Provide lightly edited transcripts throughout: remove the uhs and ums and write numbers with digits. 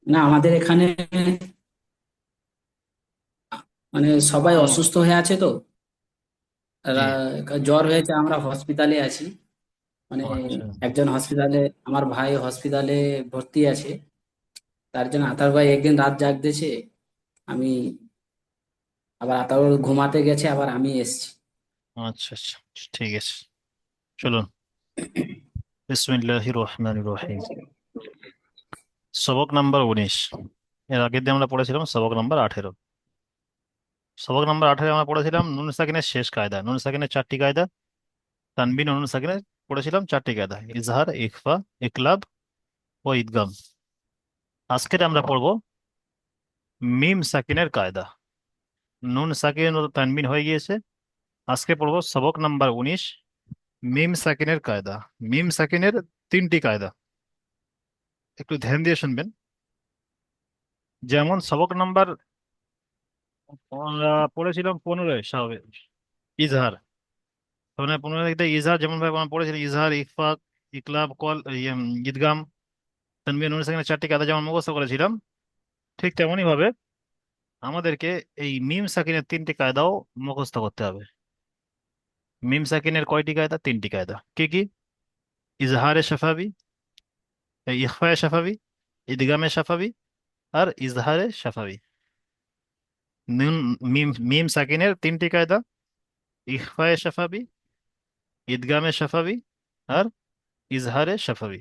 না, আমাদের এখানে মানে সবাই ও অসুস্থ হয়ে আছে তো। জি। জ্বর হয়েছে, আমরা হসপিটালে আছি। মানে ও আচ্ছা। একজন হসপিটালে, আমার ভাই হসপিটালে ভর্তি আছে। তার জন্য আতার ভাই একদিন রাত জাগতেছে। আমি আবার আতার ঘুমাতে গেছে, আবার আমি এসছি। আচ্ছা আচ্ছা, ঠিক আছে, চলুন। বিসমিল্লাহির রহমানির রহিম। সবক নাম্বার 19। এর আগের দিয়ে আমরা পড়েছিলাম সবক নাম্বার 18। সবক নাম্বার 18 আমরা পড়েছিলাম নুন সাকিনের শেষ কায়দা, নুন সাকিনের চারটি কায়দা। তানবিন ও নুন সাকিনের পড়েছিলাম চারটি কায়দা: ইজহার, ইখফা, ইকলাব ও ইদগাম। আজকের আমরা পড়ব মিম সাকিনের কায়দা। নুন সাকিন ও তানবিন হয়ে গিয়েছে। আজকে পড়ব সবক নাম্বার 19, মিম সাকিনের কায়দা। মিম সাকিনের তিনটি কায়দা, একটু ধ্যান দিয়ে শুনবেন। যেমন সবক নাম্বার আমরা পড়েছিলাম 15 স্বাভাবিক ইজহার। মানে 15 ইজহার যেমন ভাবে আমরা পড়েছিলাম ইজহার, ইখফা, ইকলাব, কল, ঈদগাম, তানবিন, নুন সাকিনের চারটি কায়দা যেমন মুখস্থ করেছিলাম, ঠিক তেমনই ভাবে আমাদেরকে এই মিম সাকিনের তিনটি কায়দাও মুখস্থ করতে হবে। মিম সাকিনের কয়টি কায়দা? তিনটি কায়দা। কি কি? ইজহারে শাফাবি, ইখফায়ে শাফাবি, ঈদগামে শাফাবি আর ইজহারে শাফাবি। নুন মিম মিম সাকিনের তিনটি কায়দা: ইখফায়ে শাফাবি, ঈদগামে শাফাবি আর ইজহারে শাফাবি।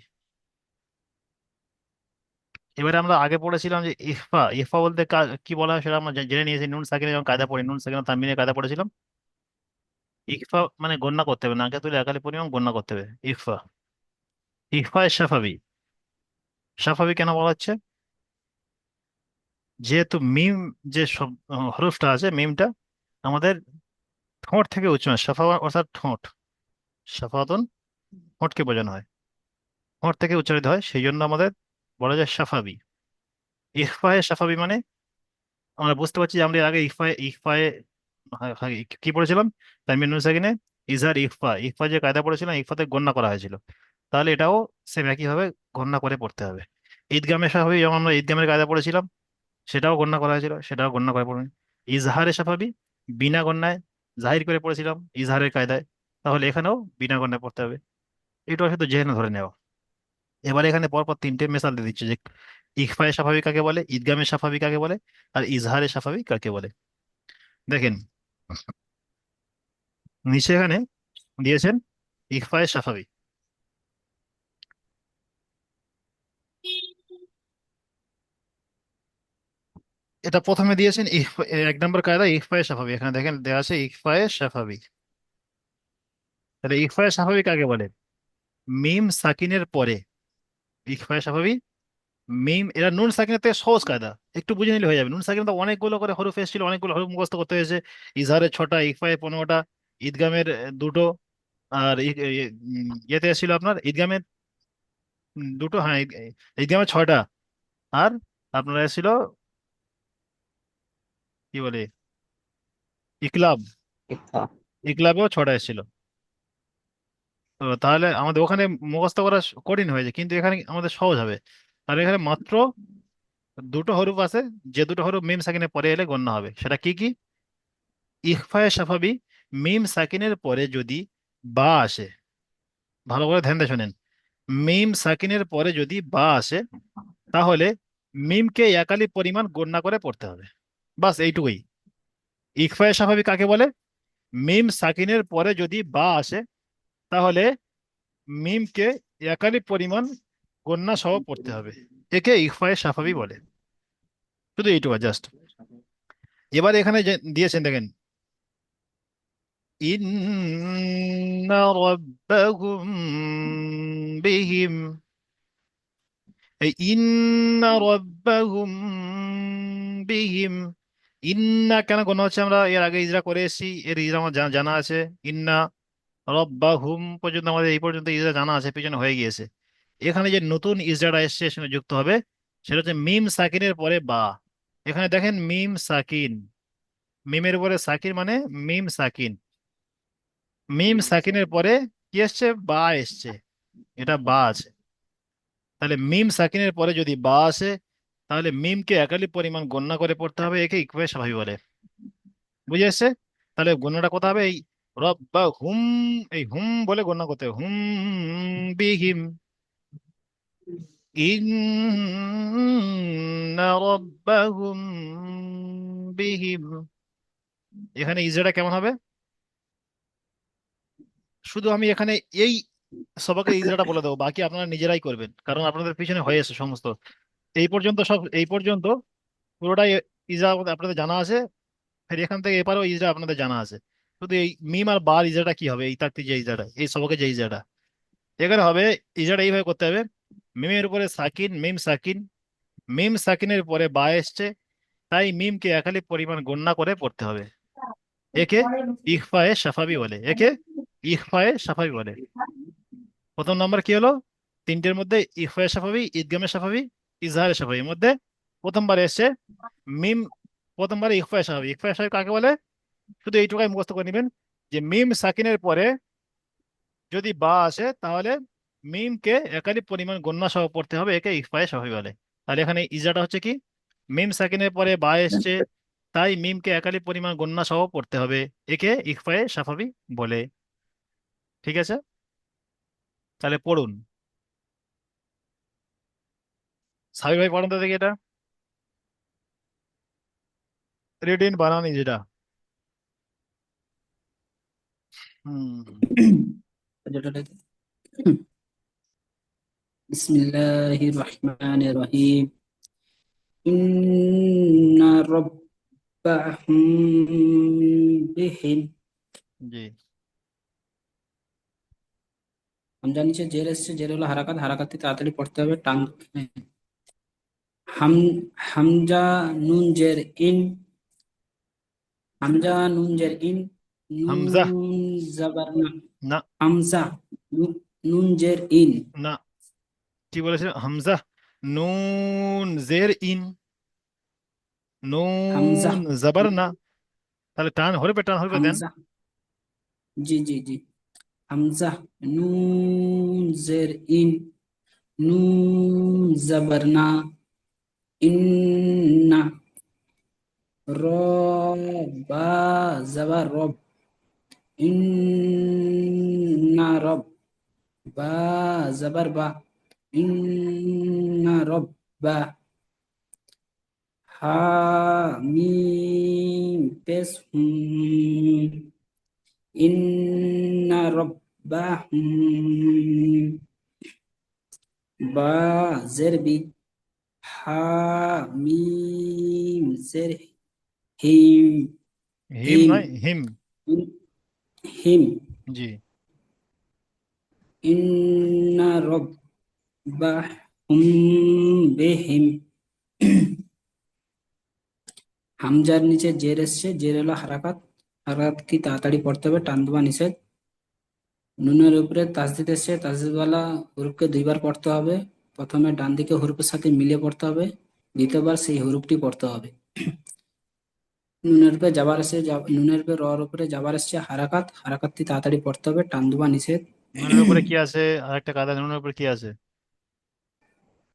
এবারে আমরা আগে পড়েছিলাম যে ইখফা, ইখফা বলতে কি বলা হয় সেটা আমরা জেনে নিয়েছি। নুন সাকিনের যখন কায়দা পড়ি, নুন সাকিন ও তানবিনের কায়দা পড়েছিলাম। ইখফা মানে গণনা করতে হবে, নাকে তুলে একালি পরিমাণ গণনা করতে হবে। ইখফা, ইখফায়ে শাফাবি। শাফাবি কেন বলা হচ্ছে? যেহেতু মিম যে সব হরফটা আছে, মিমটা আমাদের ঠোঁট থেকে উচ্চারণ, শাফা অর্থাৎ ঠোঁট, শাফাতুন ঠোঁটকে বোঝানো হয়, ঠোঁট থেকে উচ্চারিত হয়, সেই জন্য আমাদের বলা যায় শাফাবি। ইখফায়ে শাফাবি মানে আমরা বুঝতে পারছি যে আমরা এর আগে ইখফায়ে ইখফায়ে কি পড়েছিলাম? তানবিন নুন সাকিনে ইজহার, ইখফা, ইখফা যে কায়দা পড়েছিলাম, ইখফাতে গণনা করা হয়েছিল। তাহলে এটাও সেম একই ভাবে গণনা করে পড়তে হবে। ঈদগামে শাফাবি যেমন আমরা ঈদগামের কায়দা পড়েছিলাম, সেটাও গণনা করা হয়েছিল, সেটাও গণনা করে পড়বেন। ইজহারে শাফাবি বিনা গণনায় জাহির করে পড়েছিলাম ইজহারের কায়দায়, তাহলে এখানেও বিনা গণনায় পড়তে হবে। এটা শুধু জেনে ধরে নেওয়া। এবার এখানে পরপর তিনটে মেসাল দিয়ে দিচ্ছে যে ইখফায়ে শাফাবি কাকে বলে, ঈদগামে শাফাবি কাকে বলে আর ইজহারে শাফাবি কাকে বলে। দেখেন নিচে এখানে দিয়েছেন ইখফায়ে শাফাবি। এটা প্রথমে দিয়েছেন এক নম্বর কায়দা ইখফায়ে শাফাবি, এখানে দেখেন দেওয়া আছে ইখফায়ে শাফাবি। তাহলে ইখফায়ে শাফাবি কাকে বলে? মিম সাকিনের পরে ইখফায়ে শাফাবি। মিম এরা নুন সাকিনের থেকে সহজ কায়দা, একটু বুঝে নিলে হয়ে যাবে। নুন সাকিন তো অনেকগুলো করে হরফ এসেছিল, অনেকগুলো হরফ মুখস্থ করতে হয়েছে। ইজহারের 6টা, ইখফায়ে 15টা, ঈদগামের দুটো, আর ইয়েতে এসেছিল আপনার ঈদগামের দুটো, হ্যাঁ ঈদগামের 6টা, আর আপনার এসেছিল কি বলে ইকলাব, ইকফা। ইকলাবেও 6টা এসেছিল। তো তাহলে আমাদের ওখানে মুখস্থ করা কঠিন হয়েছে, কিন্তু এখানে আমাদের সহজ হবে। তাহলে এখানে মাত্র দুটো হরফ আছে, যে দুটো হরফ মিম সাকিনের পরে এলে গণ্য হবে। সেটা কি কি? ইখফায়ে শাফাবি, মিম সাকিনের পরে যদি বা আসে, ভালো করে ধ্যান দিয়ে শোনেন, মিম সাকিনের পরে যদি বা আসে, তাহলে মিমকে একালি পরিমাণ গণনা করে পড়তে হবে। বাস এইটুকুই। ইখফায়ে শাফাবি কাকে বলে? মিম সাকিনের পরে যদি বা আসে, তাহলে মিমকে একালি পরিমাণ গণনা সহ পড়তে হবে। একে ইখফায়ে শাফাবি বলে। শুধু এইটুকু জাস্ট। এবার এখানে যে দিয়েছেন দেখেন, ইন্না রাব্বাহুম বিহিম। এই ইন্না রাব্বাহুম বিহিম, ইন্না কেন কোনো হচ্ছে? আমরা এর আগে ইজরা করে এসেছি, এর ইজরা আমার জানা আছে। ইন্না রাব্বাহুম পর্যন্ত আমাদের এই পর্যন্ত ইজরা জানা আছে, পিছনে হয়ে গিয়েছে। এখানে যে নতুন ইজরাটা এসছে এর সঙ্গে যুক্ত হবে, সেটা হচ্ছে মিম সাকিনের পরে বা। এখানে দেখেন মিম সাকিন, মিমের উপরে সাকিন মানে মিম সাকিন। মিম সাকিনের পরে কি এসছে? বা এসছে, এটা বা আছে। তাহলে মিম সাকিনের পরে যদি বা আসে, তাহলে মিমকে একালি পরিমাণ গণনা করে পড়তে হবে, একে ইকফায়ে স্বাভাবিক বলে। বুঝে এসছে? তাহলে গণনাটা কোথা হবে? এই রব বা হুম, এই হুম বলে গণনা করতে হবে। হুম বিহিম, ইন্না রব্বাহুম বিহিম। এখানে ইজরাটা কেমন হবে? শুধু আমি এখানে এই সবাইকে ইজরাটা বলে দেবো, বাকি আপনারা নিজেরাই করবেন, কারণ আপনাদের পিছনে হয়ে এসে সমস্ত এই পর্যন্ত, সব এই পর্যন্ত পুরোটাই ইজরা আপনাদের জানা আছে। ফের এখান থেকে এপারেও ইজরা আপনাদের জানা আছে। শুধু এই মিম আর বার ইজরাটা কি হবে, এই তাকতি যে ইজরাটা, এই সবকে যে ইজরাটা এখানে হবে, ইজরাটা এইভাবে করতে হবে। মিমের উপরে সাকিন, মিম সাকিন, মিম সাকিনের পরে বা এসছে, তাই মিমকে একালি পরিমাণ গণনা করে পড়তে হবে। একে ইখফায়ে সাফাবি বলে, একে ইখফায়ে সাফাবি বলে। প্রথম নাম্বার কি হলো? তিনটের মধ্যে ইখফায়ে সাফাবি, ইদগামে সাফাবি, ইজহারে সাফাবির মধ্যে প্রথমবার এসছে মিম, প্রথমবার ইখফায়ে সাফাবি। ইখফায়ে সাফাবি কাকে বলে? শুধু এইটুকাই মুখস্থ করে নেবেন যে মিম সাকিনের পরে যদি বা আসে, তাহলে মিমকে একালি পরিমাণ গণনা সহ পড়তে হবে, একে ইখফায়ে সাফাবি বলে। তাহলে এখানে ইজাটা হচ্ছে কি, মিম সাকিনের পরে বা এসছে, তাই মিমকে একালি পরিমাণ গণনা সহ পড়তে হবে, একে ইখফায়ে সাফাবি বলে। ঠিক আছে, তাহলে পড়ুন। সাবি ভাই পড়ুন তো দেখি এটা। রিড ইন বানান ইজরা। হুম। যেটা বিসমিল্লাহির রহমানির রহিম। ইন্না রাব্বাহুম বিহিম। জি। হামজা নিচে জের এসছে, জের হলো হারাকাত, হারাকাতটি তাড়াতাড়ি পড়তে হবে টান। হাম হামজা নুন জের ইন, হামজা নুন জের ইন, হামজা। নুন জাবার না। না। হামজা নুন, নুন জের ইন, না, কি বলেছে? হামজা নুন জের ইন, হামজা নুন জবর না। তাহলে টান হরফে, টান হরফে দেন। হামজা জি জি জি, হামজা নুন জের ইন, নুন জাবার না, ইন্না, র, বা জাবার রব, ইন্না রব, বা জাবার বা, ইন্না রব বা, হা মিম পেশ হুম, ইন্না রব্বাহুম, বা জের বি, হা মিম জের হিম, হিম হিম, নয়, হিম। হিম, জি। ইন্না রব্বাহুম বিহিম। হামজার নিচে জের এসছে, জের হলো হারাকাত, হারাকাত কি তাড়াতাড়ি পড়তে হবে, টান দেওয়া নিষেধ। নুনের উপরে তাসদিদ এসছে, তাসদিদওয়ালা হরফকে দুইবার পড়তে হবে। প্রথমে ডান দিকে হরফের সাথে মিলিয়ে পড়তে হবে, দ্বিতীয়বার সেই হরফটি পড়তে হবে। নুনের উপরে জাবার এসে, নুনের উপরে রর উপরে জাবার এসছে হারাকাত, হারাকাতটি তাড়াতাড়ি পড়তে হবে, টান দেওয়া নিষেধ। নুনের উপরে কি আছে? আরেকটা কায়দা, নুনের উপরে কি আছে?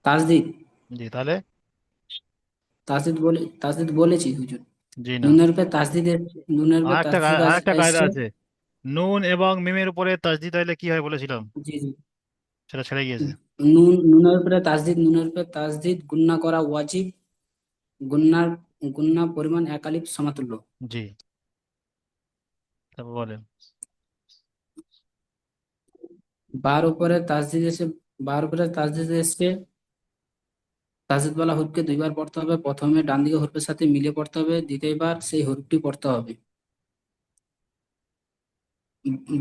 তাসদিদ, জি, তাহলে। তাসদিদ বলেছি হুজুর। জি না, নুনের উপরে তাসদিদ নুনের উপরে তাসদিদ আরেকটা কায়দা এসছে। আছে। নুন এবং মিমের উপরে তাসদিদ হইলে কি হয় বলেছিলাম, জি জি, সেটা ছেড়ে গিয়েছে। নুনের উপরে তাসদিদ, নুনের উপরে তাসদিদ গুন্না করা ওয়াজিব, গুন্নার গুন্না পরিমাণ এক আলিফ সমাতুল্য। জি, তারপর বলেন। বার উপরে তাসদিদ এসে, বার উপরে তাসদিদ এসছে, তাসদিদওয়ালা হরফকে দুইবার পড়তে হবে। প্রথমে ডান দিকে হরফের সাথে মিলিয়ে পড়তে হবে, দ্বিতীয়বার সেই হরফটি পড়তে হবে।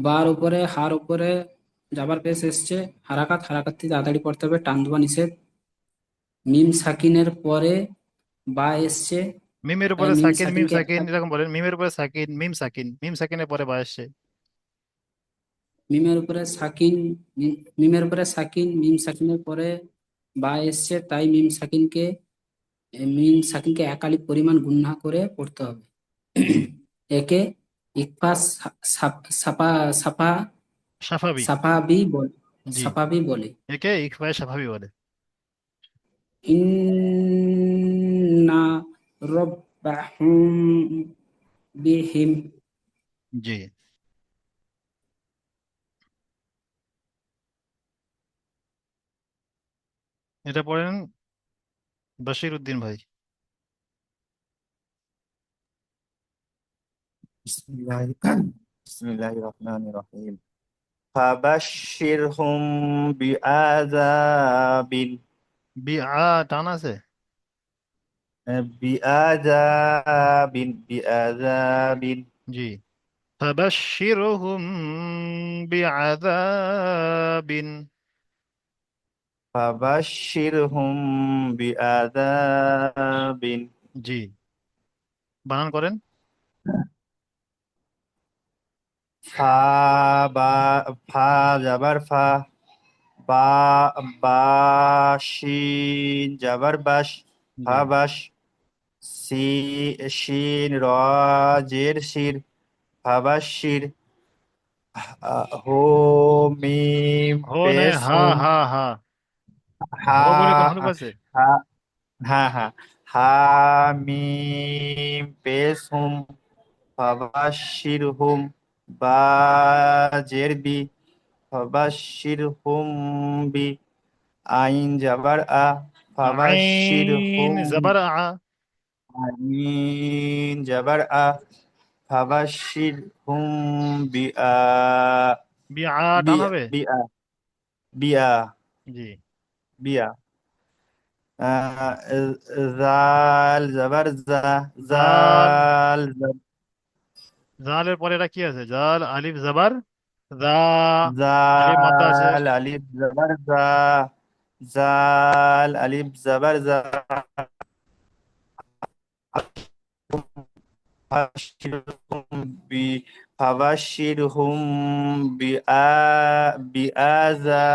বার উপরে, হার উপরে যাবার পেশ এসছে হারাকাত, হারাকাতটি তাড়াতাড়ি পড়তে হবে, টান দেওয়া নিষেধ। মিম সাকিনের পরে বা এসছে, মিমের তাই উপরে মিম সাকিন, মিম সাকিনকে সাকিন এরকম বলেন। মিমের উপরে সাকিন, মিম সাকিন, মিম সাকিনের পরে বা আসছে। মিমের উপরে সাকিন, মিমের উপরে সাকিন, মিম সাকিনের পরে বা এসছে, তাই মিম সাকিনকে এক আলিফ পরিমাণ গুণা করে পড়তে হবে। একে ইকফা সাপা সাপা সাফাবি। সাফাবি বলে, জি, সাফাবি বলে। একে ইকফায়ে সাফাবি বলে। ফাহুম বিহিম। জি। এটা পড়েন বশির উদ্দিন ভাই। বিসমিল্লাহ বিসমিল্লাহির রহমানির রহিম। ফাবাশশিরহুম বিআযাবিন টান আছে। বিআযাবিন জি। ফাবাশশিরহুম বিআযাবিন। ফাবাশশিরহুম বিআযাবিন। জি। বানান করেন। ফা বা ফা যাবার ফা, বা বা শিন যাবার বাস, ফা জি। বাস। সি শিন র জের শির, ফাবাশশির। হো মিম হো নাই, পেশ হা হুম। হা হা। হা হো বলে কোন হরফ আছে? হা হ্যাঁ হ্যাঁ। হা মিম পেশ হুম, ফাবাশশির হুম। বা জের বি, ফাবাশশির হুম বি। আইন যাবার আ, ফাবাশশির আইন হুম। জবর আ। আইন যাবার আ, ফাবাশশির হুম বি আ। বিআ বি টান হবে। বি আ বিয়া জি। বিয়া। আহ, জাল যাবার জা, জাল। জাল জালের পরে এটা কি আছে? জাল আলিফ জবর দা। আলিফ মাদ্দা আছে। জাল আলিফ যাবার জা, জাল আলিফ যাবার জা। ফাবাশশিরহুম বি ফাবাশশিরহুম বিআযা।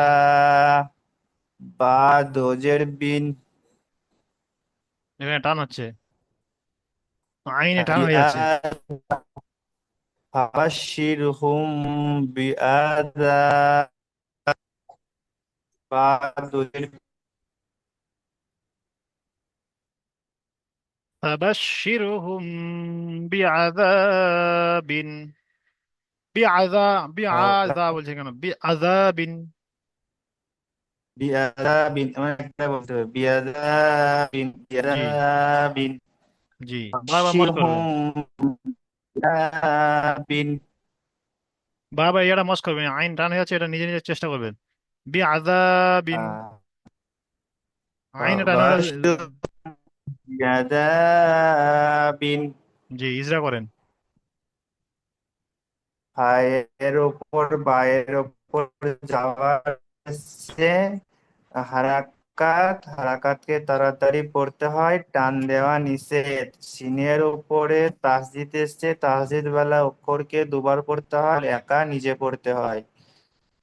বা দোজের বিন, এখানে টান হচ্ছে, আইনে টান হয়ে বিআ যাচ্ছে। ফাবাশশিরহুম বিআযা। বা দোজের فبشرهم بعذاب بعذا বলছে কেন? বিআযাবিন। বিআযাবিন, আমার একটা বলতে হবে বিআযাবিন জি। বিআযাবিন। জি, বারবার মশ করবেন। ফাবাশশিরহুম বিআযাবিন। বারবার এটা মশ করবেন, আইন টান হয়ে যাচ্ছে, এটা নিজে নিজে চেষ্টা করবেন। বিআযাবিন। আইনে টান হলে। ফাবাশশিরহুম বিআযাবিন। জি, ইজরা করেন। হায়ের ওপর বায়ের ওপর যাওয়ার সে হারাকাতকে তাড়াতাড়ি পড়তে হয়, টান দেওয়া নিষেধ। সিনের উপরে তাসদিদ এসছে, তাসদিদ ওয়ালা অক্ষরকে দুবার পড়তে হয়, একা নিজে পড়তে হয়।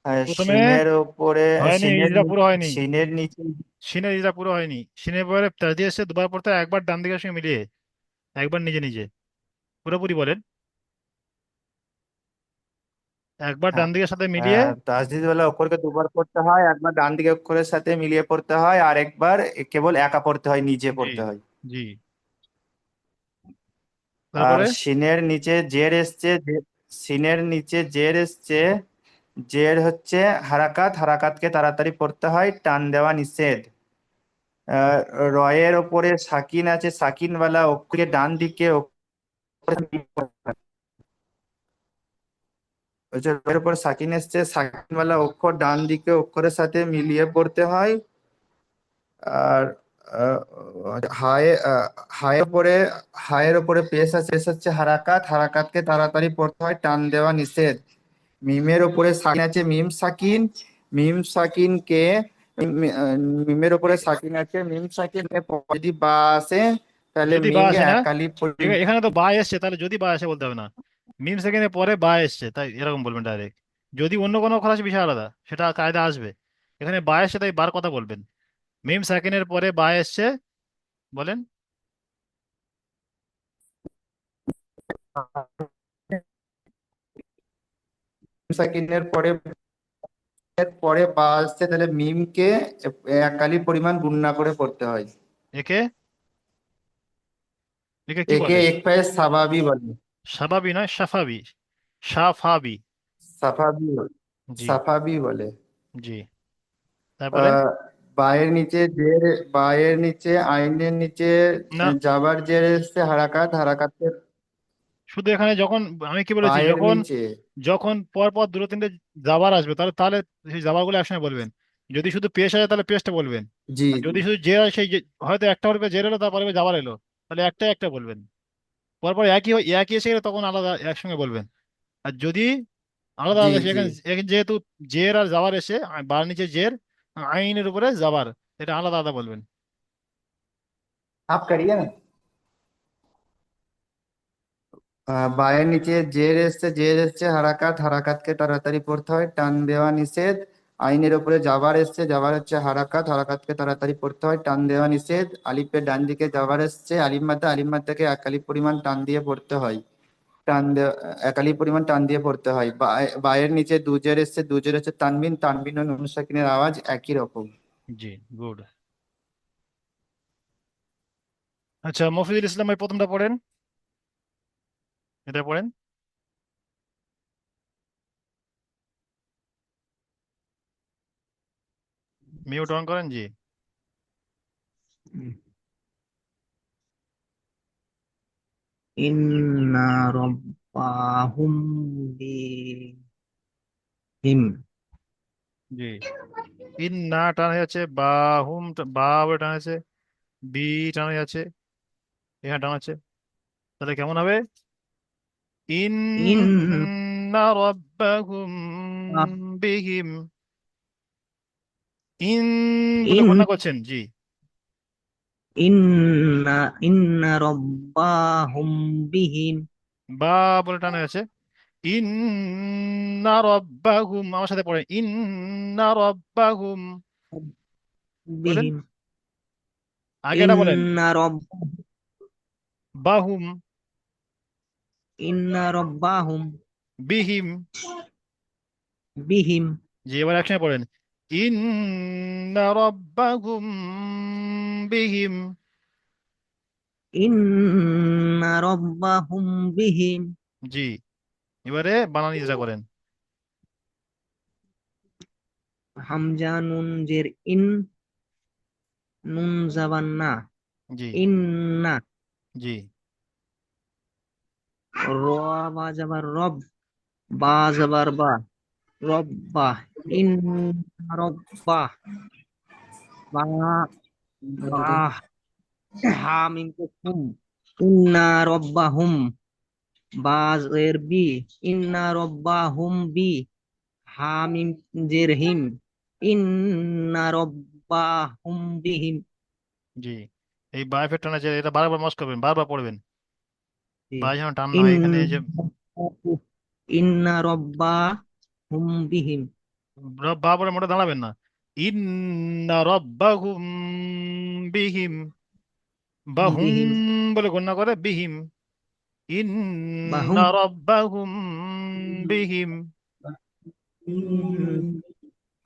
আর প্রথমে সিনের উপরে হয়নি, ইজরা পুরো হয়নি। সিনের নিচে। সিনের ইজরা পুরো হয়নি। সিনের পরে তাজদিদ এসে দুবার পড়তে হয়, একবার ডান দিকের সঙ্গে মিলিয়ে, একবার নিজে নিজে। পুরোপুরি বলেন। একবার হ্যাঁ ডান দিকের সাথে মিলিয়ে। হ্যাঁ, তাসদিদ ওয়ালা অক্ষরকে দুবার পড়তে হয়, একবার ডান দিকে অক্ষরের সাথে মিলিয়ে পড়তে হয়, আর একবার কেবল একা পড়তে হয়, নিজে জি। পড়তে হয়। জি। আর তারপরে সিনের নিচে জের এসছে, সিনের নিচে জের এসছে। জের হচ্ছে হারাকাতকে তাড়াতাড়ি পড়তে হয়, টান দেওয়া নিষেধ। আহ, রয়ের ওপরে সাকিন আছে, সাকিনওয়ালা অক্ষরে ডান দিকে ওই যে রয়ের উপর সাকিন এসছে, সাকিনওয়ালা অক্ষর ডান দিকে অক্ষরের সাথে মিলিয়ে পড়তে হয়। আর আহ, হায় হায়ের উপরে পেশ আছে, পেশ হচ্ছে হারাকাতকে তাড়াতাড়ি পড়তে হয়, টান দেওয়া নিষেধ। মিমের উপরে সাকিন আছে, মিম সাকিন কে মিমের উপরে সাকিন আছে, মিম সাকিন এর পরে যদি বা আসে, তাহলে যদি বা মিমকে আসে না, একালি এখানে তো বা এসছে, তাহলে যদি বা আসে বলতে হবে না। মিম সেকেন্ডের পরে বা এসছে তাই এরকম বলবেন ডাইরেক্ট। যদি অন্য কোনো অক্ষর আসে বিষয় আলাদা, সেটা কায়দা আসবে। এখানে বা এসছে তাই বার কথা বলবেন। মিম সেকেন্ডের পরে বা এসছে, বলেন। সাকিনের পরে বা আসছে, তাহলে মিমকে একালি পরিমাণ গুণনা করে পড়তে হয়। একে একে কি একে বলে? এক পায়ে সাবাবি বলে। সাবাবি নয়, সাফাবি। সাফাবি। সাফাবি জি। সাফাবি বলে। জি। তারপরে? আহ বায়ের নিচে জের, বায়ের নিচে আইনের নিচে না, জাবার জের এসছে হারাকাত, হারাকাতের শুধু এখানে যখন আমি কি বলেছি, বায়ের যখন নিচে। যখন পর পর দুটো তিনটে জাবার আসবে, তাহলে তাহলে সেই জাবারগুলো একসঙ্গে বলবেন। যদি শুধু পেশ আসে তাহলে পেশটা বলবেন। জি আর জি যদি শুধু জের হয়, হয়তো একটা হরফে জের এলো, তারপরে জাবার এলো, তাহলে একটা একটা বলবেন। পরপর একই এসে গেলে তখন আলাদা একসঙ্গে বলবেন। আর যদি আলাদা জি আলাদা এসে, জি। এখানে এখানে যেহেতু জের আর জাবার এসে, বার নিচে জের, আইনের উপরে জাবার, এটা আলাদা আলাদা বলবেন। आप करिए ना। বায়ের নিচে জের এসছে হারাকাত, হারাকাতকে তাড়াতাড়ি পড়তে হয়, টান দেওয়া নিষেধ। আইনের উপরে জাবার এসছে, জাবার হচ্ছে হারাকাত, হারাকাতকে তাড়াতাড়ি পড়তে হয়, টান দেওয়া নিষেধ। আলিফের ডান দিকে জাবার এসছে, আলিফ মাদ্দাকে এক আলিফ পরিমাণ টান দিয়ে পড়তে হয়। টান দেওয়া, এক আলিফ পরিমাণ টান দিয়ে পড়তে হয়। বায়ের নিচে দুজের এসছে, দুজের হচ্ছে তানবিন, তানবিন ও নুন সাকিনের আওয়াজ একই রকম। জি, গুড। আচ্ছা, মফিজুল ইসলাম ভাই প্রথমটা পড়েন, এটা পড়েন। মিউট অন করেন, জি। ইন্না রব্বাহুম বিহিম। জি। ইন না টানা যাচ্ছে, বা হুম বা বলে টানা আছে, বি টানা যাচ্ছে, এখানে টানা আছে। তাহলে কেমন হবে? ইন্না ইন্না রাব্বাহুম বিহিম। ইন বলে ইন গণনা করছেন, জি। ইন্না ইন্না রব্বাহুম বিহিম বা বলে টানা আছে। ইন্না রাব্বাহুম, আমার সাথে পড়ে, ইন্না রাব্বাহুম বলেন। বিহিম। আগেটা বলেন, ইন্না রব বাহুম ইন্না রব্বাহুম বিহিম। বিহিম। জি, এবার একসঙ্গে পড়েন, ইন্না রাব্বাহুম বিহিম। ইন্না রব্বাহুম বিহিম। জি। এবারে বানান ইজরা করেন। হামজা নুন জের ইন, নুন জাবান না, জি। ইন্না। জি। র বা জাবার রব, বা জাবার বা, রব্বা। ইন্না রব্বা, বা বাহ, হা মিম পেশ হুম, ইন্না রব্বাহুম। বাজ এর বি, ইন্না রব্বাহুম বি। হা মিম জের হিম, ইন্না রব্বাহুম বিহিম। জি। এই বাই ফের টানা আছে, এটা বারবার মস করবেন, বারবার পড়বেন। জি। বাই যেন টান না হয় এখানে, এই যে ইন্না ইন্না রব্বাহুম বিহিম বা বলে মোটা দাঁড়াবেন না। ইন্না রাব্বাহুম বিহিম। বা হুম বিহিম বলে গণ্য করে, বিহিম। ইন্না বাহুম রাব্বাহুম বিহিম।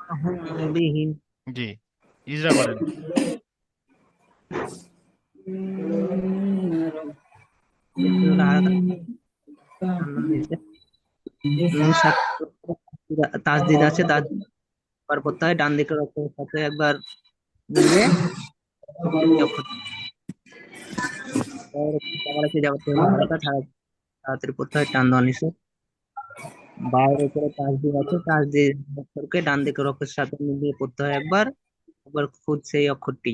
বাহুম বিহিম। জি। ইজরা করেন। পেছনে ওটা হারাকাত টানা হয়েছে। নুন তাসদিদ আছে, তাসদিদ বার করতে হয়, ডান দিকের অক্ষরের সাথে একবার মিলিয়ে এই অক্ষর আবার একটি যাবতীয় হলো হারাকাত, তাড়াতাড়ি পড়তে হয়, টান দেওয়া নিষেধ। বায়ের উপরে তাসদিদ আছে, তাসদিদ অক্ষরকে ডান দিকের অক্ষরের সাথে মিলিয়ে পড়তে হয় একবার, একবার খুদ সেই অক্ষরটি।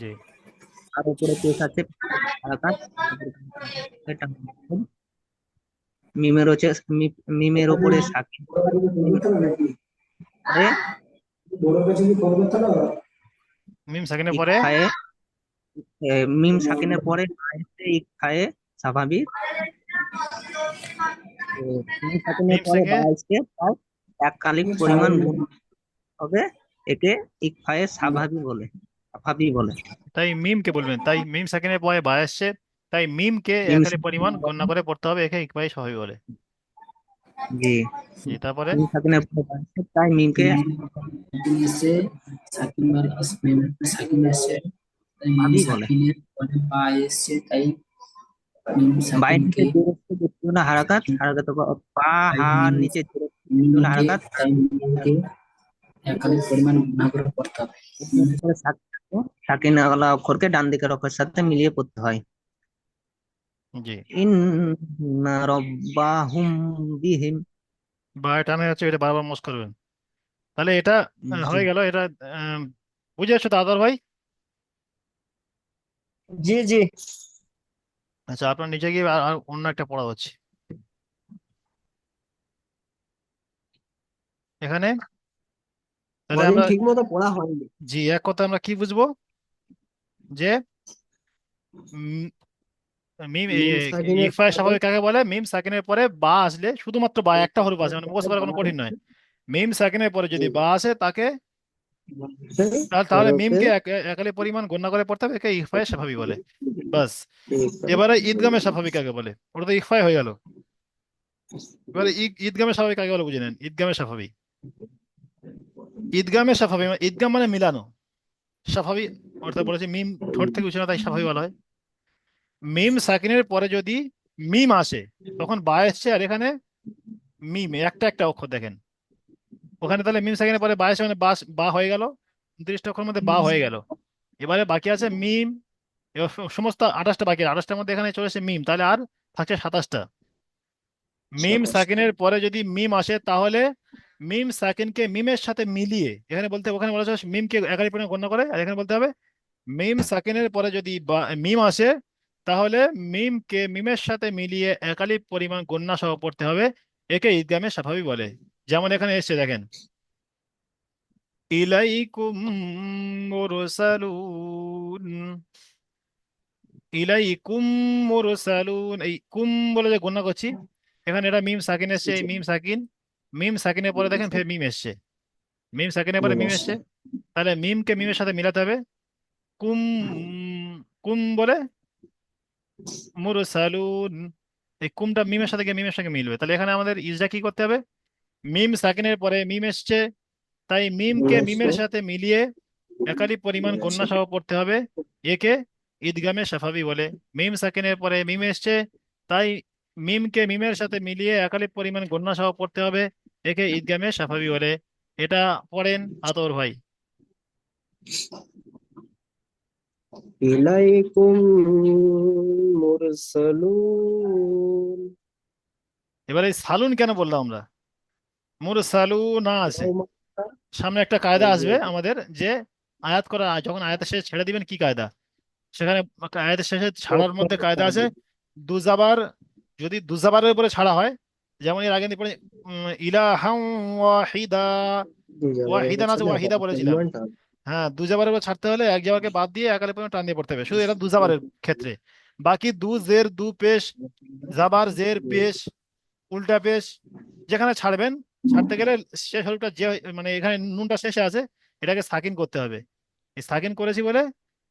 জি। আর উপরে পেশ আছে, হারাকাত। মিমের হচ্ছে মিমের ওপরে সাকিন, মিমের পরে মিম সাকিনের পরে? ইকফায়ে, মিম সাকিনের পরে আয়েতে ইকফায়ে স্বাভাবিক। তো মিম সাকিনের মিম পরে সাকিনে, বা আসছে, তার এক কালিক পরিমাণ গুণ হবে, একে ইকফায়ে স্বাভাবিক বলে। তাই মিমকে বলবেন, তাই মিম সাকিনের পরে বা আসছে, তাই মিমকে মিম একালি পরিমাণ গণনা করে পড়তে হবে, একে ইকবাই স্বাভাবিক বলে। জি, জি, তারপরে? মিম সাকিনের পরে বা আসছে, তাই মিমকে সাকিন এসছে, সাকিন সাকিন এসছে, তাই মিম স্বাভাবিক বলে। সাকিনের পরে বা এসছে, তাই মিম সাকিন বায়ের নিচে কে, জের আসছে বুঝতে না হারাকাত, হারাকাত বা তাই হার মিম নিচে জের আসছে বুঝতে না মিমকে হারাকাত। তাই মিমকে একাধিক পরিমাণ গুণা করে পড়তে হবে। এর পরে সাকিন ওয়ালা অক্ষরকে ডান দিকের অক্ষরের সাথে মিলিয়ে পড়তে হয়। জি। ইন্না রব্বাহুম বিহিম। বা টানে আছে, এটা বারবার মস করবেন। তাহলে এটা জি হয়ে গেল এটা। আহ, বুঝে যাচ্ছ তো আদার ভাই? জি জি। আচ্ছা, আপনার নিচে গিয়ে আর আর অন্য একটা পড়া হচ্ছে এখানে। তাহলে কদিন আমরা, ঠিক মতো পড়া হয়নি। জি, এক কথা আমরা কি বুঝবো, যে উম, মিম মিম সাকিনের ইকফায় পরে স্বাভাবিক কাকে বলে? মিম সাকিনের পরে বা আসলে, শুধুমাত্র বা একটা হরফ আছে, মানে মুখস্থ করা কোনো কঠিন নয়। মিম সাকিনের পরে যদি বা আসে তাকে, তাহলে তাহলে হরফে মিমকে একালি পরিমাণ গণ্য করে পড়তে হবে, একে ইকফায় স্বাভাবিক বলে। বাস। এবারে ঈদগামে স্বাভাবিক কাকে বলে? ওটা তো ইকফায় হয়ে গেল। এবারে ঈদগামে স্বাভাবিক কাকে বলে বুঝে নেন। ঈদগামে স্বাভাবিক, ঈদগামে স্বাভাবিক ঈদগাম মানে মিলানো। স্বাভাবিক অর্থাৎ বলেছে মিম ঠোঁট থেকে উচ্চারণ, তাই স্বাভাবিক বলা হয়। মিম সাকিনের পরে যদি মিম আসে, তখন বা এসছে, আর এখানে মিম, একটা একটা অক্ষর দেখেন ওখানে। তাহলে মিম সাকিনের পরে বা এসে মানে বা, বা হয়ে গেল, 29টা অক্ষরের মধ্যে বা হয়ে গেল। এবারে বাকি আছে মিম। এবার সমস্ত 28টা বাকি, 28টার মধ্যে এখানে চলে এসে মিম, তাহলে আর থাকছে 27টা। মিম সাকিনের পরে যদি মিম আসে, তাহলে মিম সাকিনকে মিমের সাথে মিলিয়ে, এখানে বলতে, ওখানে বলা হচ্ছে মিমকে একালি পরিমাণ গণ্য করে, আর এখানে বলতে হবে মিম সাকিনের পরে যদি মিম আসে, তাহলে মিমকে মিমের সাথে মিলিয়ে একালি পরিমাণ গণ্যা সহ পড়তে হবে। একে ঈদগামে স্বাভাবিক বলে। যেমন এখানে এসছে দেখেন, ইলাইকুম মুরসালুন, ইলাইকুম মুরসালুন, এই কুম বলে যে গণ্য করছি, এখানে এটা মিম সাকিন এসছে, এই মিম সাকিন, মিম সাকিনের পরে দেখেন ফের মিম এসছে, মিম সাকিনের পরে মিম এসছে, তাহলে মিমকে মিমের সাথে মিলাতে হবে। কুম, কুম বলে মুরসালুন, এই কুমটা মিমের সাথে গিয়ে মিমের সঙ্গে মিলবে। তাহলে এখানে আমাদের ইজরা কি করতে হবে? মিম সাকিনের পরে মিম এসছে, তাই মিমকে মিমের সাথে মিলিয়ে একালি পরিমাণ গণ্যা সহ পড়তে হবে। একে ঈদগামে সাফাবি বলে। মিম সাকিনের পরে মিম এসছে, তাই মিমকে মিমের সাথে মিলিয়ে একালি পরিমাণ গণ্যা সহ পড়তে হবে। একে ঈদগামে সাফাবি বলে। এটা পড়েন আতর ভাই। ইলাইকুম মুরসালুন। এবারে সালুন কেন বললাম আমরা? মুরসালু না আছে, সামনে একটা কায়দা আসবে আমাদের, যে আয়াত করা, যখন আয়াতের শেষে ছেড়ে দিবেন কি কায়দা, সেখানে একটা আয়াতের শেষে ছাড়ার মধ্যে কায়দা আছে। দুজাবার, যদি দুজাবারের উপরে ছাড়া হয়, যেমন এর আগে পড়ে ইলাহাম ওয়াহিদা, ওয়াহিদা না আছে ওয়াহিদা বলেছিলাম। হ্যাঁ, দুজাবারের উপর ছাড়তে হলে এক জাবারকে বাদ দিয়ে একালে পরিমাণ টান দিয়ে পড়তে হবে, শুধু এটা দুজাবারের ক্ষেত্রে। বাকি দু জের দু পেশ, জাবার জের পেশ, উল্টা পেশ, যেখানে ছাড়বেন, ছাড়তে গেলে শেষ হরফটা যে, মানে এখানে নুনটা শেষে আছে, এটাকে সাকিন করতে হবে। এই সাকিন করেছি বলে,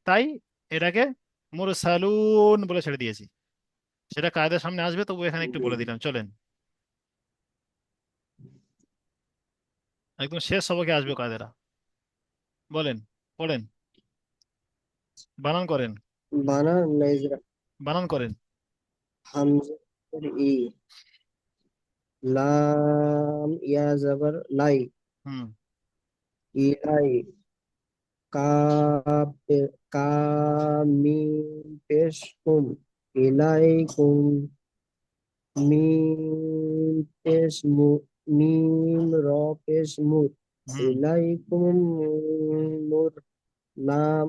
তাই এটাকে মুরসালুন বলে ছেড়ে দিয়েছি। সেটা কায়দার সামনে আসবে, তবু এখানে একটু বলে দিলাম, চলেন। একদম শেষ সবকে আসবে কায়দাটা। বলেন, পড়েন, বানান করেন, বানান নাইজরা। বানান করেন। হামজার ই, লাম ইয়া জাবার লাই, হুম। ইলাই, কাপ কাম মিম পেশ কুম, ইলাইকুম, মিম পেশ মু, মিম র পেশ মুর, হুম। ইলাইকুম মুর, লাম,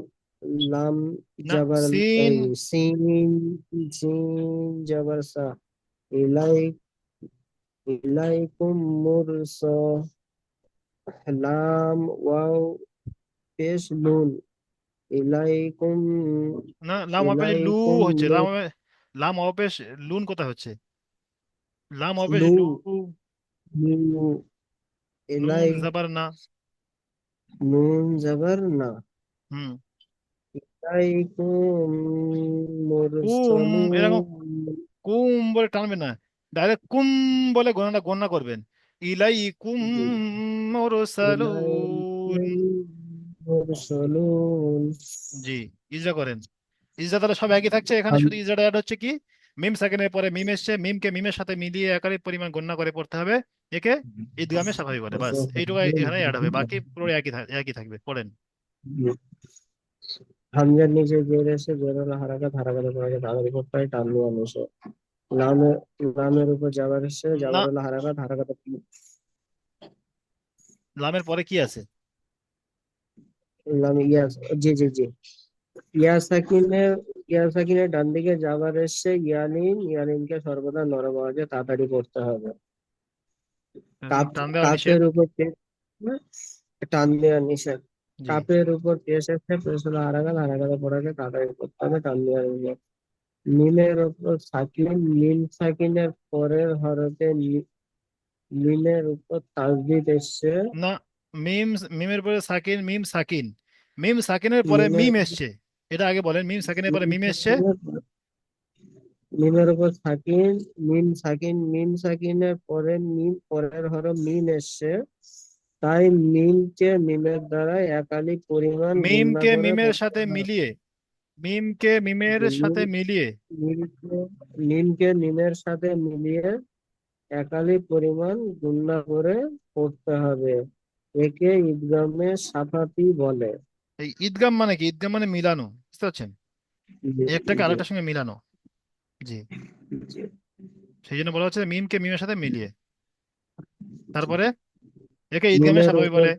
লাম না, জাবার সিন। এই সিন, সিন জাবার সা, ইলাই, ইলাইকুম মুরসা, লাম ওয়াও পেশ নুন, ইলাইকুম, না, লাম অপেশ লু ইলাইকুম হচ্ছে, নূর, লাম অপেশ লুন কোথায় হচ্ছে? লাম অপেশ লু, লু, লু, নুন ইলাই, জাবার না। নুন জাবার না, হুম। ইলাইকুম কুম, এরকম মুরসালুন, কুম বলে টানবেন না, ডাইরেক্ট কুম বলে গণনা গণনা করবেন। ইলাই কুম মুরসালুন। ইলাইকুম মুরসালুন। জি। ইজরা করেন। ইজরা তাহলে সব একই থাকছে, এখানে শুধু ইজরাটা অ্যাড হচ্ছে কি, মিম সাকিনের পরে মিম এসছে, মিমকে মিমের সাথে মিলিয়ে একাধিক পরিমাণ গণনা করে পড়তে হবে, একে ঈদগামে স্বাভাবিক বলে। বাস এইটুকু এখানে অ্যাড হবে, বাকি পুরো একই থাকবে। পড়েন। হামজার নিচে জের এসে জের হলো হারাকাত, হারাকাতের পর আগে তাদের উপর পাই টান দেওয়া নিষে। লামের লামের উপর জাবার এসে না, জাবার হলো হারাকাত, হারাকাতের লামের পরে কি আছে? লাম ইয়াস, জি জি জি, ইয়াসাকিনের ইয়াসাকিনের ডান দিকে যাবার এসে ইয়ালিন, ইয়ালিনকে সর্বদা নরম আওয়াজে তাড়াতাড়ি করতে হবে। কাপ টান দেওয়া নিষেধ। কাপের উপর টান দেওয়া নিষেধ। জি। কাপের উপর পেশ এসে পেশ হলো হারাকাত, হারাকাতের পর আগে তাড়াতাড়ি করতে হবে, টান দেওয়া নিষেধ। মিমের উপর সাকিন, মিম সাকিনের পরের হরফে মিমের উপর তাসদিদ এসছে। না, মিম, মিমের পরে সাকিন, মিম সাকিন, মিম সাকিনের পরে মিমের মিম এসছে, এটা আগে বলেন। মিম সাকিনের পরে মিম মিম এসছে। সাকিনের মিমের উপর সাকিন, মিম সাকিন, মিম সাকিনের পরে মিম পরের হরফ মিম এসছে, তাই মিমকে মিমের দ্বারা একাধিক পরিমাণ গুণনা মিমকে করে মিমের পড়তে সাথে হয়। মিলিয়ে, মিমকে মিমের মিম সাথে মিলিয়ে। মিমকে মিমকে মিমের সাথে মিলিয়ে একাধিক পরিমাণ গুণনা করে পড়তে হবে। একে ঈদগামে সাফাতি বলে। এই ঈদগাম মানে কি? ঈদগাম মানে মিলানো, বুঝতে পারছেন? জি একটাকে জি আরেকটার সঙ্গে মিলানো। জি। জি। সেই জন্য বলা হচ্ছে মিমকে মিমের সাথে মিলিয়ে। তারপরে একে ঈদগামে মিমের স্বাভাবিক উপর বলে,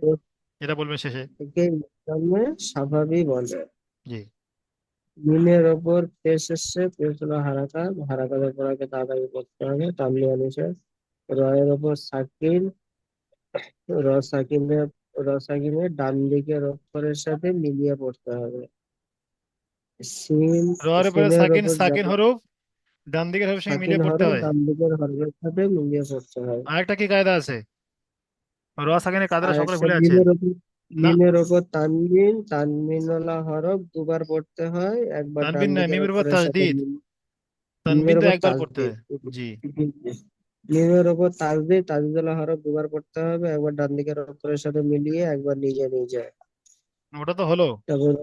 এটা বলবেন শেষে। একে ঈদগামে সাফাবি বলে। জি। মিমের ওপর পেশ এসছে, পেশ হলো হারাকাত, হারাকাতের পর আগে তাড়াতাড়ি করতে হবে, তানবিয়া নিষেধ। রয়ের ওপর সাকিন, র সাকিনের র সাকিনের ডান দিকের অক্ষরের সাথে মিলিয়ে পড়তে হবে। সিন রয়ের উপরে সিনের সাকিন, ওপর সাকিন যাবে হরফ ডান দিকের হরফের সঙ্গে সাকিন মিলিয়ে পড়তে হরফ হয়। ডান দিকের হরফের সাথে মিলিয়ে পড়তে হয়। আরেকটা কি কায়দা আছে? র সাকিনের কায়দাটা আর সকলে একটা ভুলে আছেন। না, মিমের ওপর তানবিন, তানবিনওয়ালা হরফ দুবার পড়তে হয়, একবার ডান তানবিন নয়, দিকের মিমের উপর অক্ষরের সাথে তাসদিদ। তানবিন মিমের তো ওপর একবার পড়তে তাসদিদ। হয়। জি। মিমের ওপর তাসদিদ, তাসদিদওয়ালা হরফ দুবার পড়তে হবে, একবার ডান দিকের অক্ষরের সাথে মিলিয়ে, একবার নিজে নিজে। ওটা তো হলো। তারপর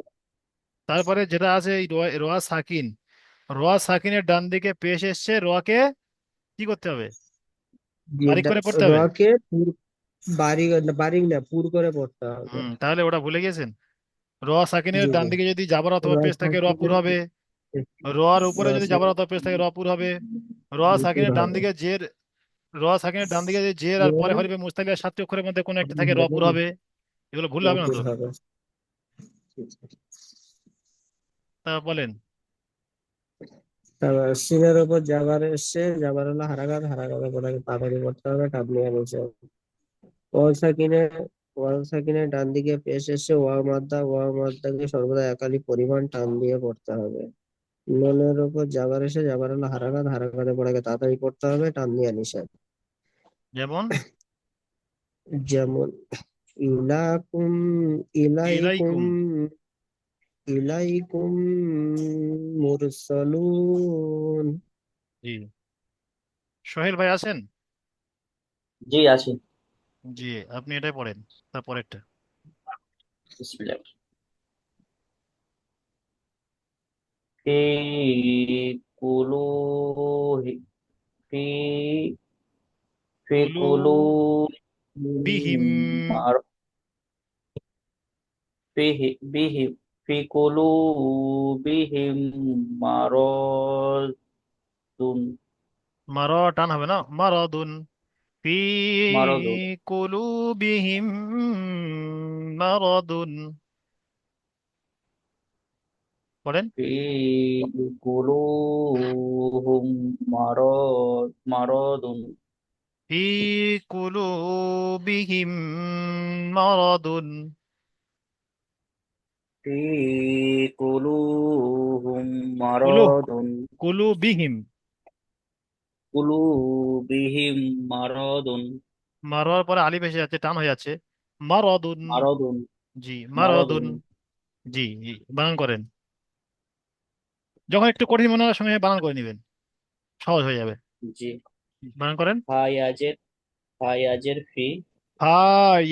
তারপরে যেটা আছে এই রোয়া সাকিন, রোয়া সাকিনের ডান দিকে পেশ এসছে, রোয়াকে কি করতে হবে? বারিক করে পড়তে হবে। রকে বারিক, বারিক না পুর করে পড়তে হবে। তাহলে ওটা ভুলে গেছেন। রোয়া সাকিনের জি ডান জি। দিকে যদি জাবার অথবা পেশ থাকে রপুর রসায়নের হবে। রোয়ার উপরে যদি জাবার রসায়ন অথবা পেশ থাকে রপুর হবে। রোয়া পুর সাকিনের ডান হবে। দিকে জের, রোয়া সাকিনের ডান দিকে যে জের আর পরে হরিফে মুস্তালিয়া সাতটি অক্ষরের মধ্যে কোনো একটা থাকে রপুর হবে। এগুলো ভুল হবে না রপুর তো? হবে। তা বলেন। তারপর সিনের উপর জাবার এসছে, জাবার হলো হারাকাত, হারাকাতের পর আগে তাড়াতাড়ি করতে হবে, টাবলিয়া নিচে। ওয়াও সাকিনের ওয়াও সাকিনের ডান দিকে পেশ এসে ওয়াও মাদ্দা, ওয়াও মাদ্দাকে সর্বদা একাধিক পরিমাণ টান দিয়ে পড়তে হবে। নুনের উপর জাবার এসে জাবার হলো হারাকাত, হারাকাতের পর আগে তাড়াতাড়ি করতে হবে, টান দিয়ে নিষেধ। যেমন যেমন ইলাকুম, ইলাইকুম, ইলাইকুম। ইলাইকুম মুরসালুন। জি। সোহেল ভাই আছেন? জি আছি। জি, আপনি এটাই পড়েন, তারপরেরটা। বিসমিল্লাহ। ফি কুলু ফি ফি কুলু কুলু বিহিম। মার ফিহি বিহি ফি কুলু বিহিম মারাদুন মার টান হবে না, মারাদুন। ফি মারাদুন কুলুবিহিম মারাদুন। পড়েন। ফি কুলুহুম মারাদুন ফি কুলুবিহিম মারাদুন। ফি কুলুহুম কুলু, মারাদুন কুলুবিহিম। কুলুবিহিম মারাদুন মারার পরে আলিফ এসে যাচ্ছে, টান হয়ে যাচ্ছে। মারাদুন। মারাদুন জি, মারাদুন মারাদুন। জি জি, বানান করেন। যখন একটু কঠিন মনে হয় সঙ্গে বানান করে নেবেন, সহজ হয়ে যাবে। জি। বানান করেন। ফায়াজের ফায়াজের ফি ফা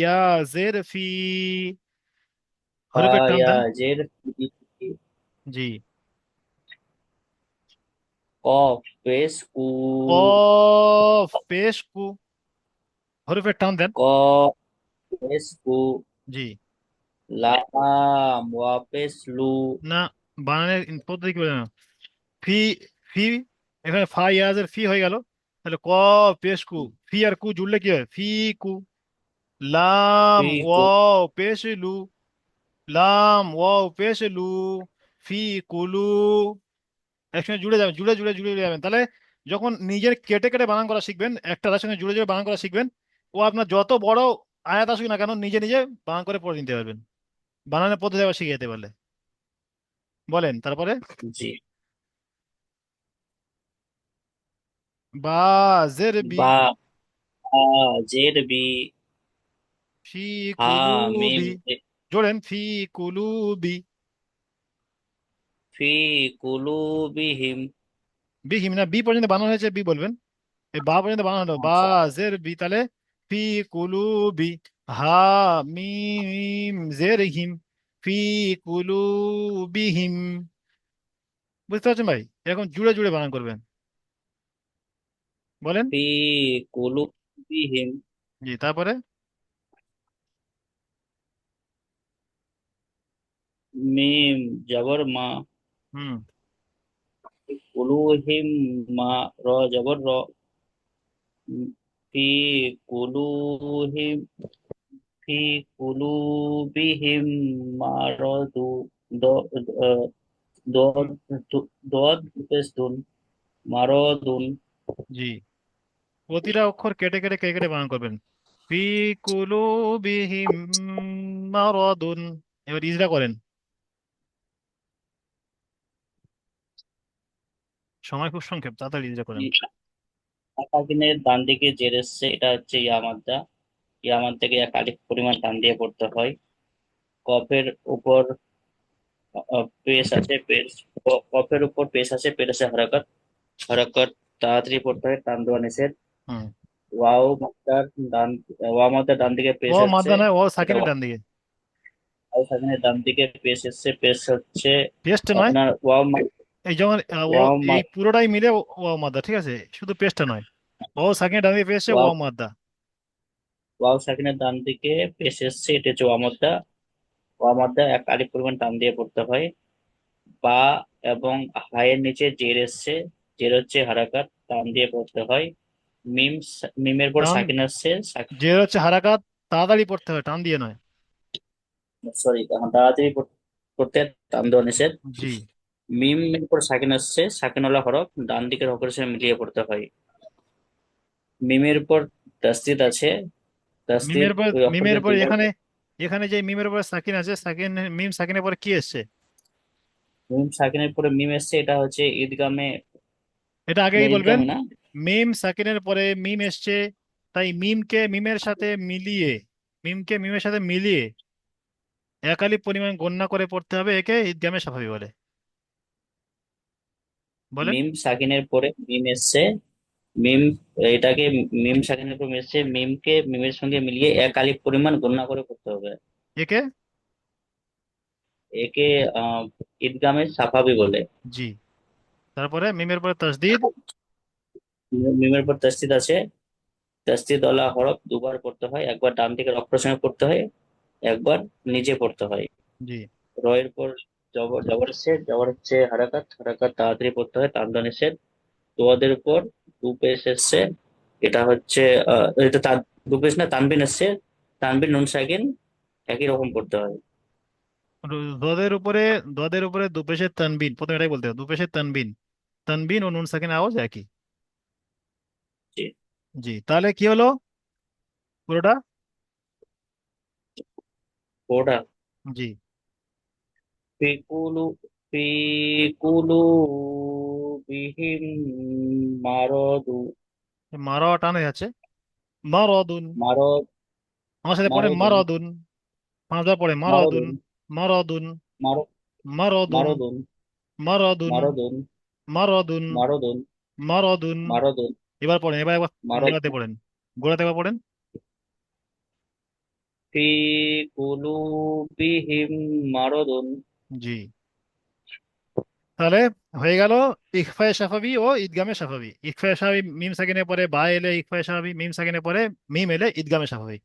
ইয়া জের ফি, হরফের টান দেন। ফায়াজের ফি জি। কফ পেশ কু, কফ পেশ কু, হরফের টান দেন। কফ পেশ কু, জি। লাম ওয়া পেশ লু, না, বানানের পদ্ধতি কি বলে না? ফি, ফি, এখানে ফা ইয়াজের ফি হয়ে গেল, তাহলে ক পেশ কু, ফি আর কু জুড়লে কি হয়? ফি কু। লাম ফি কু, ওয়াও পেশ লু, লাম ওয়াও পেশ লু, ফি কুলু, একসঙ্গে জুড়ে যাবেন, জুড়ে জুড়ে জুড়ে যাবেন। তাহলে যখন নিজের কেটে কেটে বানান করা শিখবেন, একটা তার সঙ্গে জুড়ে জুড়ে বানান করা শিখবেন, ও আপনার যত বড় আয়াত আসুক না কেন নিজে নিজে বানান করে পড়ে নিতে পারবেন, বানানের পদ্ধতি আবার শিখে যেতে পারলে। বলেন তারপরে। জি। বা, জের বি, বা, আ, জের বি, ফি হা, মিম, কুলুবি, জোড়েন ফি কুলুবি, ফি কুলুবিহিম। বিহিম না, বি পর্যন্ত বানানো হয়েছে বি বলবেন, এই বা পর্যন্ত বানানো হলো বা, আচ্ছা, জের বি, তাহলে ফি কুলুবি, হা মিম জের হিম, ফি কুলুবিহিম। বুঝতে পারছেন ভাই? এরকম জুড়ে জুড়ে বানান করবেন। বলেন। ফি কুলুবিহিম, জি, তারপরে। মিম জবর মা, হুম। কুলুহিম, মা, র জবর র, ফি কুলুহিম, ফি কুলুবিহিম মারাদু, দ, আহ, দদ, হুম, দদ পেশ দুন, মারাদুন। জি, প্রতিটা অক্ষর কেটে কেটে কেটে কেটে বানান করবেন। ফি কুলুবিহিম মারাদুন। এবার ইজরা করেন, সময় খুব সংক্ষেপ, তাড়াতাড়ি ইজরা করেন। সাকিনের ডান দিকে জের এসছে, এটা হচ্ছে ইয়া মাদ্দা। ইয়া মাদ্দাকে এক আলিফ পরিমাণ টান দিয়ে পড়তে হয়। কফের উপর পেশ আছে, পেশ, কফের উপর পেশ আছে, পেশ আছে হরকত, হরকত তাড়াতাড়ি পড়তে হয়, টান দেওয়া নিষেধ। হুম। ওয়াও মাদ্দার ডান, ওয়াও মাদ্দার ডান দিকে ও পেশ হচ্ছে, মাদ্দা নয়, ও এটা সাকিনের ডান দিকে। ওয়াও সাকিনের ডান দিকে পেশ এসছে, পেশ হচ্ছে পেস্ট নয়, আপনার এই যেমন ও, ওয়াও এই পুরোটাই মিলে ও মাদ্দা, ঠিক আছে, শুধু পেস্টটা নয়। ও সাকিনের ডান দিকে পেস্টে ও ওয়াও মাদ্দা। ওয়াও সাকিনের ডান দিকে পেশ এসছে, এটা হচ্ছে ওয়া মাদ্দা। ওয়া মাদ্দা এক আলিফ পরিমাণ টান দিয়ে পড়তে হয়। বা এবং হায়ের নিচে জের এসছে, জের হচ্ছে হারাকাত, টান দিয়ে পড়তে হয়। মিম, মিমের পর কারণ সাকিন আসছে, যে হচ্ছে হারাকাত, তাড়াতাড়ি পড়তে হয়, টান দিয়ে নয়। সরি, এখন তাড়াতাড়ি করতে টান দেওয়া নিষেধ। জি। মিমের পর সাকিন আসছে, সাকিনওয়ালা হরফ ডান দিকের হরফের সাথে মিলিয়ে পড়তে হয়। মিমের পর তাসদিদ আছে, তাসদিদ মিমের পর, ওই মিমের অক্ষরকে পর দুবার, এখানে, এখানে যে মিমের পর সাকিন আছে, সাকিন, মিম সাকিনের পরে কি এসছে? মিম সাকিনের পরে মিম এসছে, এটা হচ্ছে ঈদগামে, এটা আগেই বলবেন। ঈদগামে না, মিম সাকিনের পরে মিম এসছে, তাই মিমকে মিমের সাথে মিলিয়ে, মিমকে মিমের সাথে মিলিয়ে একালি পরিমাণ গণনা করে পড়তে হবে, একে ঈদগামে সাফাবি বলে। বলেন। মিম সাকিনের পরে মিম এসছে, মিম, এটাকে মিম সাকিনের পর মিম এসছে, মিমকে মিমের সঙ্গে মিলিয়ে এক আলিফ পরিমাণ গণনা করে করতে হবে। একে। একে আহ ঈদগামে সাফাবি বলে। জি। তারপরে মিমের পরে তাসদিদ। মিমের পর তাসদিদ আছে, তাসদিদ ওয়ালা হরফ দুবার পড়তে হয়, একবার ডান দিকের অক্ষরের সঙ্গে পড়তে হয়, একবার নিচে পড়তে হয়। জি। রয়ের পর জবর, জবর এসছে, জবর হচ্ছে হারাকাত, হারাকাত তাড়াতাড়ি পড়তে হয়, টান দেওয়া নিষেধ। দোয়াদের উপর দু পেশ এসছে, এটা হচ্ছে এটা দু পেশ না, তানবিন এসছে, তানবিন নুন সাকিন একই রকম পড়তে হয়। দদের উপরে, দদের উপরে দুপেশের তানবিন, প্রথমে এটাই বলতে হবে, দুপেশের তানবিন, তানবিন ও নুন সাকিন আওয়াজ একই। জি। জি, তাহলে কি হলো পুরোটা? ওটা জি। ফিকুলু, ফিকুলু বিহিম মারদু, মারা টানে যাচ্ছে, মারাদুন। মারদ, আমার সাথে পড়েন মারদুন, মারাদুন, 5 বার পড়ে মারাদুন, মারদুন, মারাদুন, মার, মারাদুন, মারদুন, মারাদুন, মারদুন, মারাদুন, মারদুন, মারাদুন। মারদুন, এবার পড়েন, এবার একবার মারদ, গোড়াতে পড়েন, গোড়াতে একবার পড়েন। ফি কুলু বিহিম মারদুন। জি। তাহলে হয়ে গেল ইখফায়ে শাফাবি ও ইদগামে শাফাবি। ইখফায়ে শাফাবি মিম সাকিনের পরে বা এলে ইখফায়ে শাফাবি, মিম সাকিনের পরে মিম এলে ইদগামে শাফাবি।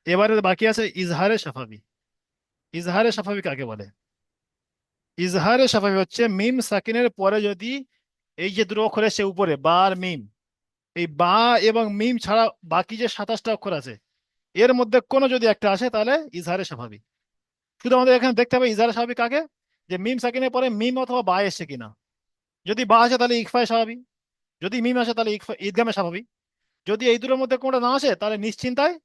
এবারে বাকি আছে ইজহারে শাফাবি। ইজহারে শাফাবি কাকে বলে? ইজহারে শাফাবি হচ্ছে মিম সাকিনের পরে যদি এই যে দুটো অক্ষর এসে উপরে বা আর মিম, এই বা এবং মিম ছাড়া বাকি যে 27টা অক্ষর আছে এর মধ্যে কোনো যদি একটা আসে তাহলে ইজহারে স্বাভাবিক। শুধু আমাদের এখানে দেখতে হবে ইজহারে স্বাভাবিক কাকে, যে মিম সাকিনের পরে মিম অথবা বা এসে কিনা। যদি বা আসে তাহলে ইকফায় স্বাভাবিক, যদি মিম আসে তাহলে ঈদগামে স্বাভাবিক। যদি এই দুটোর মধ্যে কোনটা না আসে তাহলে নিশ্চিন্তায়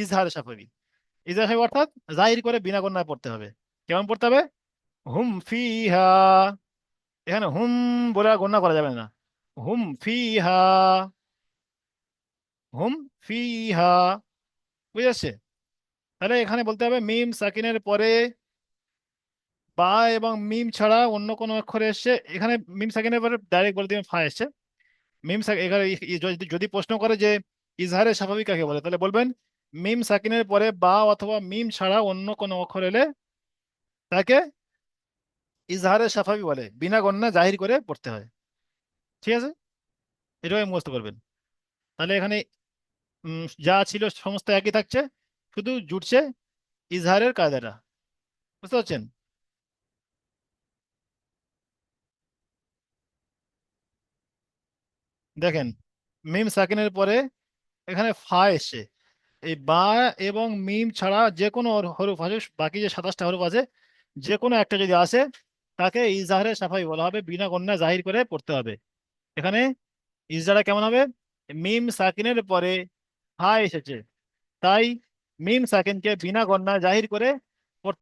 ইজহারে স্বাভাবিক। ইজহার স্বাভাবিক অর্থাৎ জাহির করে বিনা গণ্যায় পড়তে হবে। কেমন পড়তে হবে? হুম ফিহা, এখানে হুম বলে আর গণ্য করা যাবে না। হুম ফিহা, হুম ফিহা, বুঝে আসছে? তাহলে এখানে বলতে হবে মিম সাকিনের পরে বা এবং মিম ছাড়া অন্য কোনো অক্ষর এসছে, এখানে মিম সাকিনের পরে ডাইরেক্ট বলে দিবেন ফা এসছে। এখানে যদি যদি প্রশ্ন করে যে ইজহারে স্বাভাবিক কাকে বলে, তাহলে বলবেন মিম সাকিনের পরে বা অথবা মিম ছাড়া অন্য কোনো অক্ষর এলে তাকে ইজহারে স্বাভাবিক বলে, বিনা গণ্যা জাহির করে পড়তে হয়। ঠিক আছে, এটাই মুখস্থ করবেন। তাহলে এখানে যা ছিল সমস্ত একই থাকছে, শুধু জুটছে ইজহারের কায়দাটা। বুঝতে পারছেন? দেখেন, মিম সাকিনের পরে এখানে ফা এসছে, এই বা এবং মিম ছাড়া যে কোনো হরফ আছে, বাকি যে 27টা হরফ আছে যে কোনো একটা যদি আসে তাকে ইজহারে সাফাই বলা হবে, বিনা গণ্যা জাহির করে পড়তে হবে। এখানে ইজহারটা কেমন হবে? মিম সাকিনের পরে ফা এসেছে, তাই মিম সাকিনকে বিনা গণ্যা জাহির করে